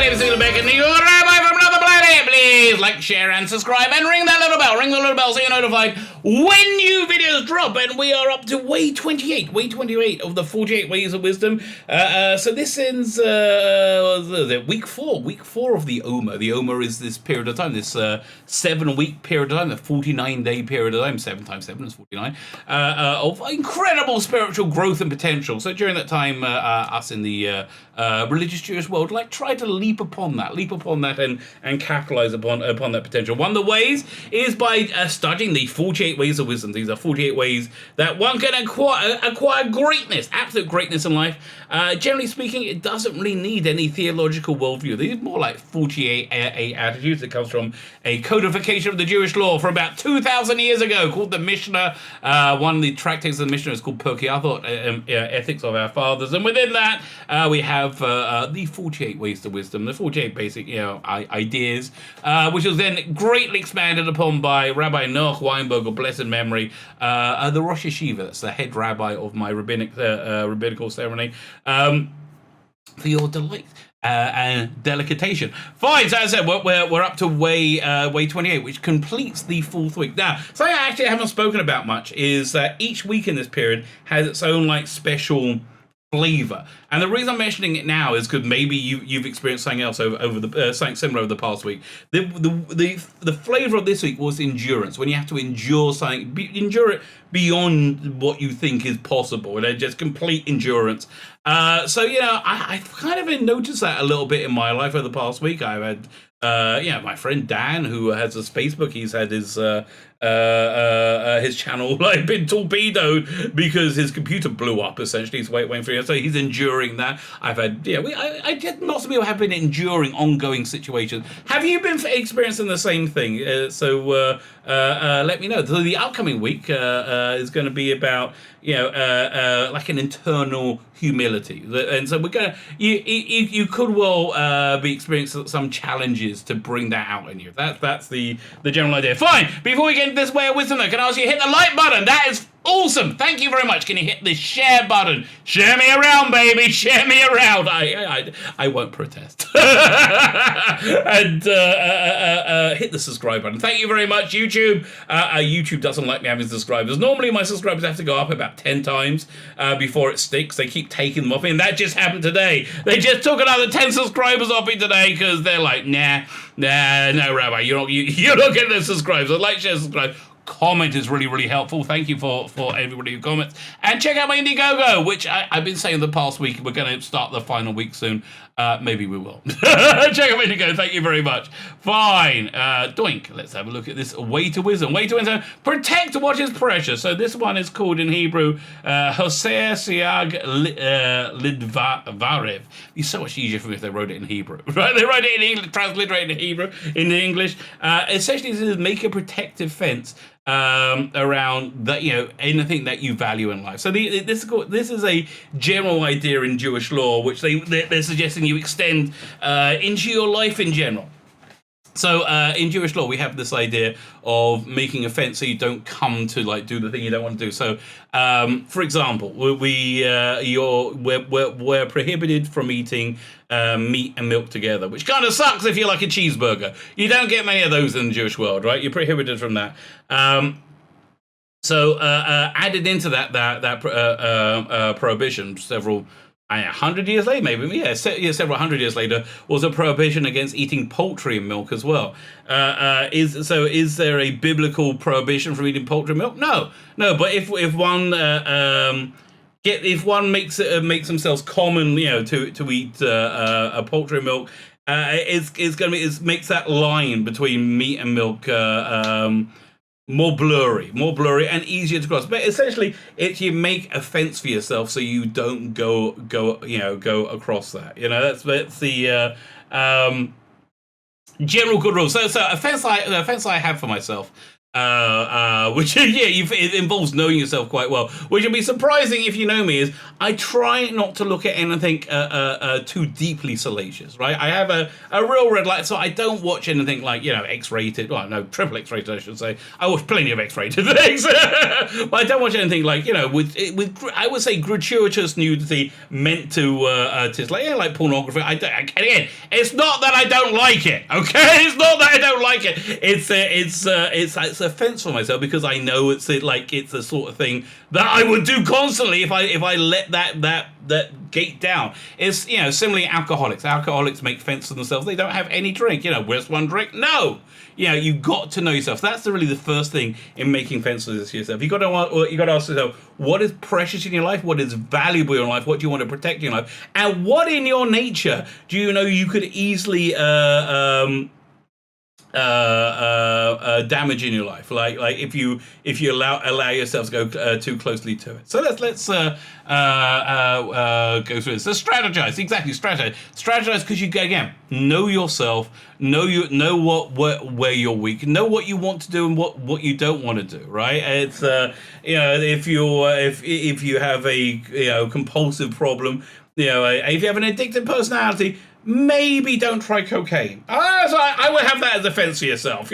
name is Back and you're Rabbi from another planet. Please like, share, and subscribe, and ring that little bell. Ring the little bell so you're notified when new videos drop. And we are up to way 28 of the 48 Ways of Wisdom. So this ends week 4 of the Omer. The Omer is this period of time, this 7-week period of time, a 49-day period of time. 7 times 7 is 49. Of incredible spiritual growth and potential. So during that time, us in the religious Jewish world try to leap upon that and capitalize upon that potential. One of the ways is by studying the 48 Ways of Wisdom. These are 48 ways that one can acquire greatness, absolute greatness in life. Generally speaking, it doesn't really need any theological worldview. These are more like 48 attitudes that comes from a codification of the Jewish law from about 2,000 years ago called the Mishnah. One of the tractates of the Mishnah is called Pirkei Avot, Ethics of Our Fathers. And within that, we have the 48 Ways of Wisdom, the 48 basic ideas, which was then greatly expanded upon by Rabbi Noach Weinberg of blessed memory, the Rosh Yeshiva, that's the head rabbi of my rabbinical ceremony, for your delight and delectation. Fine, so as I said, we're up to way 28, which completes the 4th week. Now, something I actually haven't spoken about much is that each week in this period has its own special flavor, and the reason I'm mentioning it now is because maybe you've experienced something else over the something similar over the past week. The flavor of this week was endurance. When you have to endure something, endure it beyond what you think is possible, and just complete endurance. So I've kind of noticed that a little bit in my life over the past week. I've had my friend Dan, who has his Facebook, he's had his channel been torpedoed because his computer blew up. Essentially, he's waiting for it, so he's enduring that. I've had I get lots of people have been enduring ongoing situations. Have you been experiencing the same thing? Let me know. So the upcoming week is going to be about an internal humility, and so we're gonna you could well be experiencing some challenges to bring that out in you. That's the general idea. Fine. Before we get into this way of wisdom, though, can I ask you to hit the like button? That is awesome. Thank you very much. Can you hit the share button? Share me around, baby. Share me around. I won't protest. And hit the subscribe button. Thank you very much, YouTube. YouTube doesn't like me having subscribers. Normally, my subscribers have to go up about 10 times before it sticks. They keep taking them off me, and that just happened today. They just took another 10 subscribers off me today because they're like, no, Rabbi, you're not getting the subscribers. I'd like, share, subscribe. Comment is really, really helpful. Thank you for everybody who comments. And check out my Indiegogo, which I've been saying the past week. We're going to start the final week soon. Maybe we will. Check out my Indiegogo. Thank you very much. Fine. Doink. Let's have a look at this Way to Wisdom. Way to Wisdom. Protect what is precious. So this one is called in Hebrew, Hosea Siag Lidvarev. It's so much easier for me if they wrote it in Hebrew. Right? They wrote it in English, transliterated in Hebrew, in English. Essentially, this is make a protective fence around that, anything that you value in life. So this is a general idea in Jewish law, which they're suggesting you extend into your life in general. So in Jewish law, we have this idea of making a fence so you don't come to do the thing you don't want to do. So, for example, we're prohibited from eating meat and milk together, which kind of sucks if you're like a cheeseburger. You don't get many of those in the Jewish world, right? You're prohibited from that. So added into that prohibition, several 100 years later, maybe, several hundred years later, was a prohibition against eating poultry and milk as well. Is there a biblical prohibition from eating poultry and milk? No. But if one makes themselves common, to eat poultry and milk, it makes that line between meat and milk more blurry and easier to cross. But essentially, you make a fence for yourself so you don't go across that. That's the general good rule. So a fence I have for myself Which it involves knowing yourself quite well. Which will be surprising if you know me. Is I try not to look at anything too deeply salacious, right? I have a real red light, so I don't watch anything like X-rated. Well, no, triple X-rated, I should say. I watch plenty of X-rated things, but I don't watch anything like with I would say gratuitous nudity meant to like pornography. Again, it's not that I don't like it. Okay, it's not that I don't like it. It's offense for myself because I know it's the sort of thing that I would do constantly if I let that gate down. It's similarly alcoholics. Alcoholics make fence for themselves. They don't have any drink. Where's one drink? No. You got to know yourself. That's really the first thing in making fences for yourself. You got to ask yourself, what is precious in your life? What is valuable in your life? What do you want to protect in your life? And what in your nature do you know you could easily damage in your life, like if you allow yourself to go too closely to it. So let's go through this. So strategize, exactly. Strategize because you again know yourself, know where you're weak, know what you want to do and what you don't want to do. Right? It's if you have a compulsive problem, if you have an addictive personality, maybe don't try cocaine. So I would have that as a fence for yourself.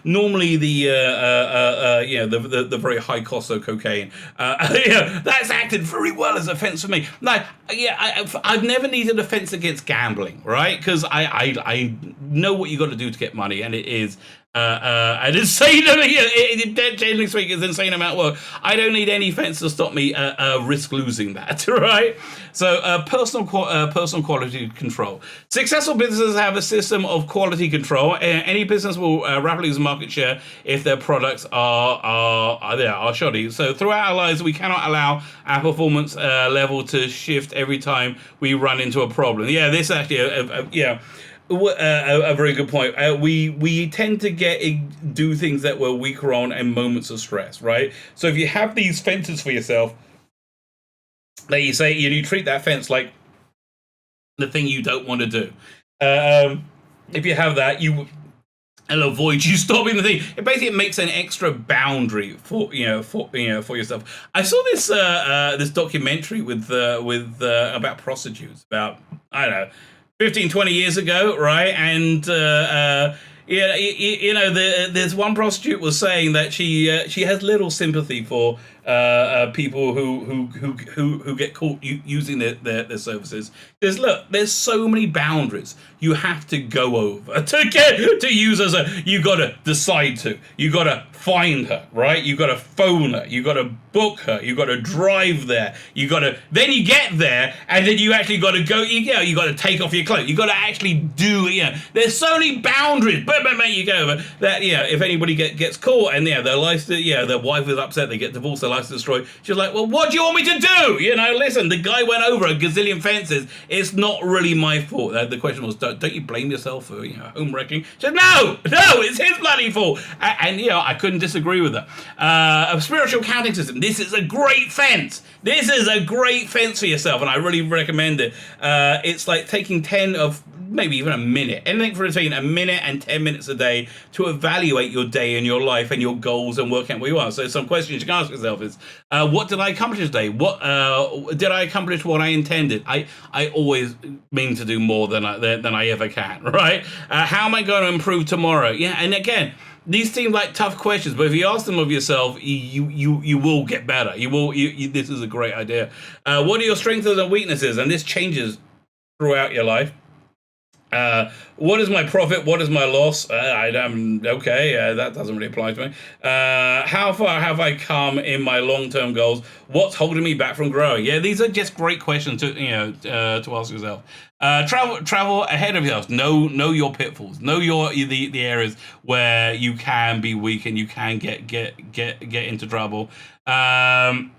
Normally the very high cost of cocaine, that's acted very well as a fence for me. Now, I've never needed a fence against gambling, right? Because I know what you got to do to get money, and it is an insane, generally speaking, it's an insane amount of work. I don't need any fence to stop me risk losing that, right? So personal quality control. Successful businesses have a system of quality control. Any business will rapidly lose market share if their products are shoddy. So throughout our lives, we cannot allow our performance level to shift every time we run into a problem. Yeah, this actually, a very good point. We tend to do things that we're weaker on in moments of stress, right? So if you have these fences for yourself, like you say, you treat that fence like the thing you don't want to do. If you have that, it'll avoid you stopping the thing. It basically makes an extra boundary for yourself. I saw this documentary with about prostitutes about, I don't know, 15, 20 years ago, right? And there's one prostitute was saying that she has little sympathy for people who get caught using their services. There's so many boundaries you have to go over to use as you got to decide to. You got to find her, right? You got to phone her. You got to book her. You got to drive there. Then you get there, and then you actually got to go. You got to take off your clothes. You got to actually do. There's so many boundaries. But you go over that. If anybody gets caught and their life, their wife is upset, they get divorced, their life's destroyed. She's like, well, what do you want me to do? Listen, the guy went over a gazillion fences. It's not really my fault. The question was, don't you blame yourself for home wrecking? She said, no, it's his bloody fault. And I couldn't disagree with her. A spiritual counting system. This is a great fence. This is a great fence for yourself, and I really recommend it. It's like taking 10 of maybe even a minute, anything between a minute and 10 minutes a day to evaluate your day and your life and your goals and work out where you are. So some questions you can ask yourself is, what did I accomplish today? What did I accomplish what I intended? I always mean to do more than I ever can, right? How am I going to improve tomorrow? Yeah, and again, these seem like tough questions, but if you ask them of yourself, you will get better. This is a great idea. What are your strengths and weaknesses? And this changes throughout your life. What is my profit? What is my loss? That doesn't really apply to me. How far have I come in my long-term goals? What's holding me back from growing? Yeah, these are just great questions to ask yourself. Travel ahead of yourself. Know your pitfalls. Know the areas where you can be weak and you can get into trouble. And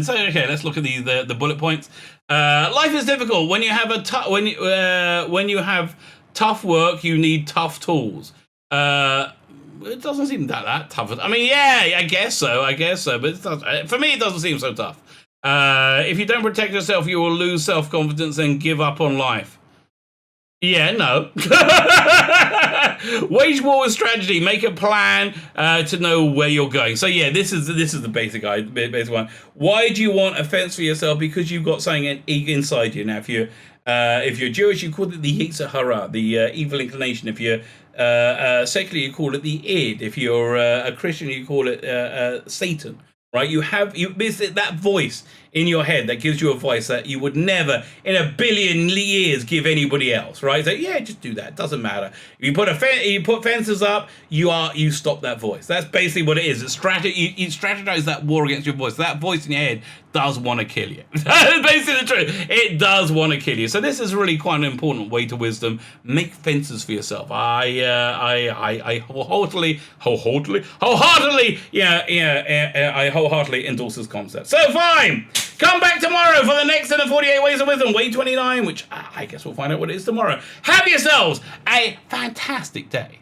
so, okay, let's look at the bullet points. Life is difficult. When you have when you have tough work, you need tough tools. It doesn't seem that tough. I mean, yeah, I guess so. But for me, it doesn't seem so tough. If you don't protect yourself, you will lose self-confidence and give up on life. Yeah, no. Wage war with strategy. Make a plan to know where you're going. So yeah, this is the basic one. Why do you want a fence for yourself? Because you've got something inside you. Now, if you're Jewish, you call it the Yetzer Hara, the evil inclination. If you're secular, you call it the id. If you're a Christian, you call it Satan. Right? It's that voice in your head that gives you a voice that you would never in a billion years give anybody else, right? So yeah, just do that. Doesn't matter. If you put fences up, you stop that voice. That's basically what it is. You strategize that war against your voice. That voice in your head does want to kill you. That's basically the truth. It does want to kill you. So this is really quite an important way to wisdom. Make fences for yourself. I wholeheartedly endorse this concept. So fine. Come back tomorrow for the next in the 48 Ways of Wisdom, Way 29, which I guess we'll find out what it is tomorrow. Have yourselves a fantastic day.